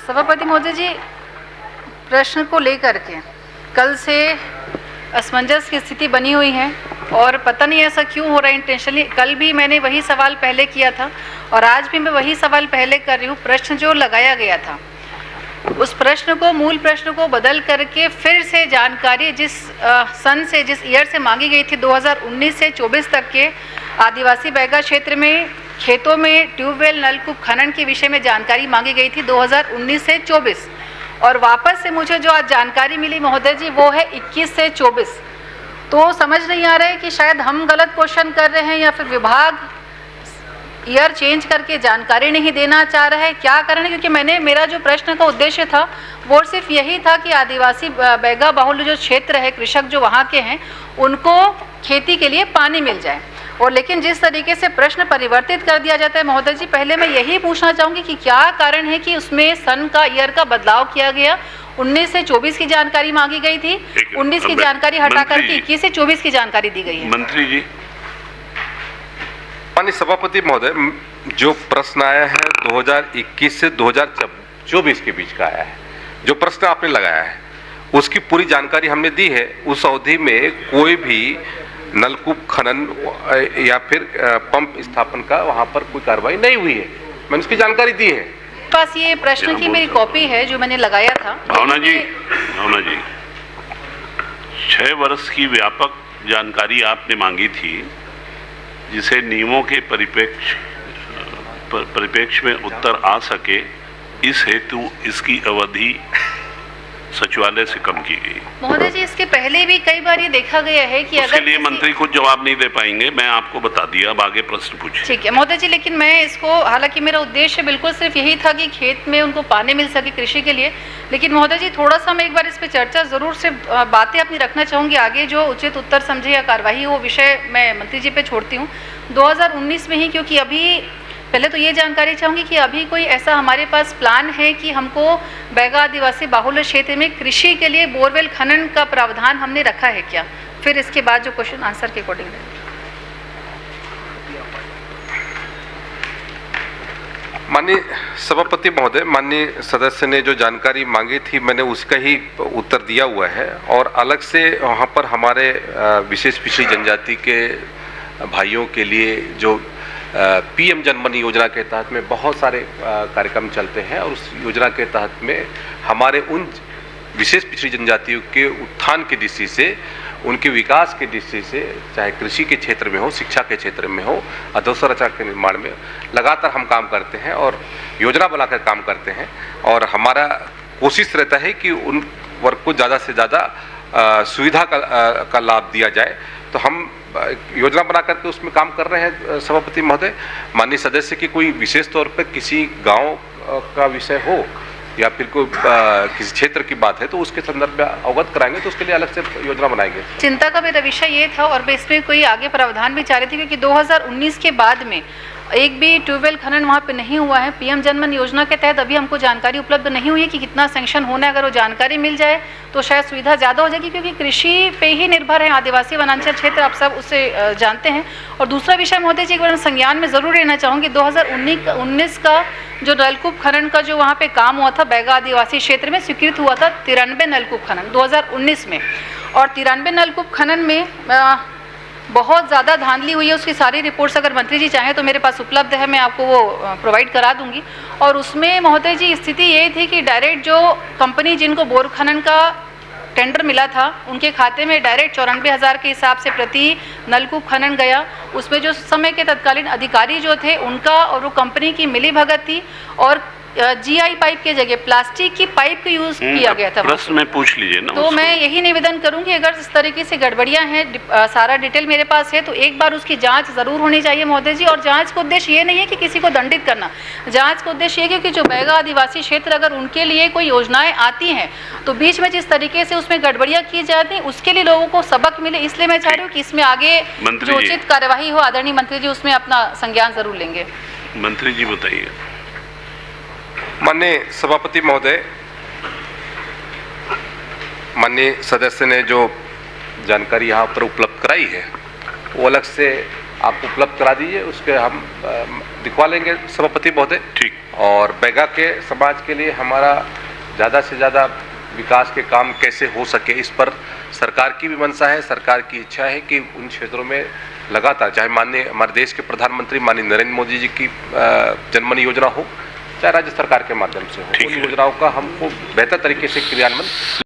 सभापति महोदय जी, प्रश्न को लेकर के कल से असमंजस की स्थिति बनी हुई है और पता नहीं ऐसा क्यों हो रहा है इंटेंशनली। कल भी मैंने वही सवाल पहले किया था और आज भी मैं वही सवाल पहले कर रही हूँ। प्रश्न जो लगाया गया था उस प्रश्न को, मूल प्रश्न को बदल करके फिर से जानकारी जिस सन से, जिस ईयर से मांगी गई थी 2019 से 24 तक के आदिवासी बैगा क्षेत्र में खेतों में ट्यूबवेल नलकूप खनन के विषय में जानकारी मांगी गई थी 2019 से 24 और वापस से मुझे जो आज जानकारी मिली महोदय जी वो है 21 से 24। तो समझ नहीं आ रहा है कि शायद हम गलत क्वेश्चन कर रहे हैं या फिर विभाग ईयर चेंज करके जानकारी नहीं देना चाह रहा है, क्या कारण है? क्योंकि मेरा जो प्रश्न का उद्देश्य था वो सिर्फ यही था कि आदिवासी बैगा बाहुल्य जो क्षेत्र है, कृषक जो वहाँ के हैं, उनको खेती के लिए पानी मिल जाए। और लेकिन जिस तरीके से प्रश्न परिवर्तित कर दिया जाता है महोदय जी, पहले मैं यही पूछना चाहूँगी कि क्या कारण है कि उसमें सन का ईयर का बदलाव किया गया। 19 से 24 की जानकारी मांगी गई थी, 19 की जानकारी हटा करके 21 से 24 की जानकारी दी गई है। मंत्री जी। माननीय सभापति महोदय, जो प्रश्न आया है 2021 से 2024 के बीच का आया है, जो प्रश्न आपने लगाया है उसकी पूरी जानकारी हमने दी है। उस अवधि में कोई भी नलकूप खनन या फिर पंप स्थापन का वहां पर कोई कार्रवाई नहीं हुई है, मैंने उसकी जानकारी दी है। पास ये प्रश्न की मेरी कॉपी है जो मैंने लगाया था। भावना जी, 6 वर्ष की व्यापक जानकारी आपने मांगी थी जिसे नियमों के परिप्रेक्ष्य में उत्तर आ सके, इस हेतु इसकी अवधि सचिवालय से कम की गई। महोदय जी, इसके पहले भी कई बार ये देखा गया है कि उसके लिए मंत्री खुद जवाब नहीं दे पाएंगे, मैं आपको बता दिया। अब आगे प्रश्न पूछिए। ठीक है महोदय जी, लेकिन मैं इसको, हालांकि मेरा उद्देश्य बिल्कुल सिर्फ यही था कि खेत में उनको पानी मिल सके कृषि के लिए, लेकिन महोदय जी थोड़ा सा मैं एक बार इस पर चर्चा जरूर से बातें अपनी रखना चाहूँगी। आगे जो उचित उत्तर समझे या कार्यवाही वो विषय मैं मंत्री जी पे छोड़ती हूँ। 2019 में ही, क्योंकि अभी पहले तो ये जानकारी चाहूँगी कि अभी कोई ऐसा हमारे पास प्लान है कि हमको बैगा आदिवासी बाहुल्य क्षेत्र में कृषि के लिए बोरवेल खनन का प्रावधान हमने रखा है क्या? फिर इसके बाद जो क्वेश्चन आंसर के अकॉर्डिंग है। माननीय सभापति महोदय, माननीय सदस्य ने जो जानकारी मांगी थी मैंने उसका ही उत्तर दिया हुआ है और अलग से वहाँ पर हमारे विशेष पिछड़ी जनजाति के भाइयों के लिए जो पीएम जनमन योजना के तहत में बहुत सारे कार्यक्रम चलते हैं और उस योजना के तहत में हमारे उन विशेष पिछड़ी जनजातियों के उत्थान की दृष्टि से, उनके विकास की दृष्टि से, चाहे कृषि के क्षेत्र में हो, शिक्षा के क्षेत्र में हो, अधोसंरचना के निर्माण में लगातार हम काम करते हैं और योजना बनाकर काम करते हैं और हमारा कोशिश रहता है कि उन वर्ग को ज़्यादा से ज़्यादा सुविधा का लाभ दिया जाए। तो हम योजना बना करके उसमें काम कर रहे हैं सभापति महोदय। माननीय सदस्य की कोई विशेष तौर पर किसी गांव का विषय हो या फिर कोई किसी क्षेत्र की बात है तो उसके संदर्भ में अवगत कराएंगे, तो उसके लिए अलग से योजना बनाएंगे। चिंता का मेरा विषय ये था और मैं इसमें कोई आगे प्रावधान भी चाह रही थी क्योंकि 2019 के बाद में एक भी ट्यूबवेल खनन वहाँ पे नहीं हुआ है। पीएम जनमन योजना के तहत अभी हमको जानकारी उपलब्ध नहीं हुई है कि कितना सैंक्शन होना है। अगर वो जानकारी मिल जाए तो शायद सुविधा ज़्यादा हो जाएगी, क्योंकि कृषि पे ही निर्भर है आदिवासी वनांचल क्षेत्र, आप सब उससे जानते हैं। और दूसरा विषय महोदय जी, एक बार संज्ञान में ज़रूर लेना चाहूँगी, 2019 का जो नलकूप खनन का जो वहाँ पे काम हुआ था बैगा आदिवासी क्षेत्र में, स्वीकृत हुआ था 93 नलकूप खनन 2019 में। और 93 नलकूप खनन में बहुत ज़्यादा धांधली हुई है। उसकी सारी रिपोर्ट्स अगर मंत्री जी चाहें तो मेरे पास उपलब्ध है, मैं आपको वो प्रोवाइड करा दूंगी। और उसमें महोदय जी स्थिति ये थी कि डायरेक्ट जो कंपनी जिनको बोर खनन का टेंडर मिला था उनके खाते में डायरेक्ट 94,000 के हिसाब से प्रति नलकूप खनन गया। उसमें जो समय के तत्कालीन अधिकारी जो थे उनका और वो कंपनी की मिलीभगत थी और जीआई पाइप के जगह प्लास्टिक की पाइप का यूज किया गया था। प्रश्न में पूछ लीजिए ना। तो मैं यही निवेदन करूंगी, अगर इस तरीके से गड़बड़ियां हैं, सारा डिटेल मेरे पास है, तो एक बार उसकी जांच जरूर होनी चाहिए महोदय जी। और जांच का उद्देश्य ये नहीं है कि किसी को दंडित करना, जांच का उद्देश्य ये कि जो बैगा आदिवासी क्षेत्र अगर उनके लिए कोई योजनाएं आती हैं तो बीच में जिस तरीके से उसमें गड़बड़ियां की जाती हैं उसके लिए लोगों को सबक मिले। इसलिए मैं चाह रही हूँ कि इसमें आगे जो उचित कार्यवाही हो, आदरणीय मंत्री जी उसमें अपना संज्ञान जरूर लेंगे। मंत्री जी बताइए। माननीय सभापति महोदय, माननीय सदस्य ने जो जानकारी यहाँ पर उपलब्ध कराई है वो अलग से आप उपलब्ध करा दीजिए, उसके हम दिखवा लेंगे सभापति महोदय। ठीक। और बैगा के समाज के लिए हमारा ज़्यादा से ज़्यादा विकास के काम कैसे हो सके, इस पर सरकार की भी मंशा है, सरकार की इच्छा है कि उन क्षेत्रों में लगातार, चाहे माननीय हमारे देश के प्रधानमंत्री माननीय नरेंद्र मोदी जी की जनमन योजना हो, चाहे राज्य सरकार के माध्यम से हो, उन योजनाओं का हमको बेहतर तरीके से क्रियान्वयन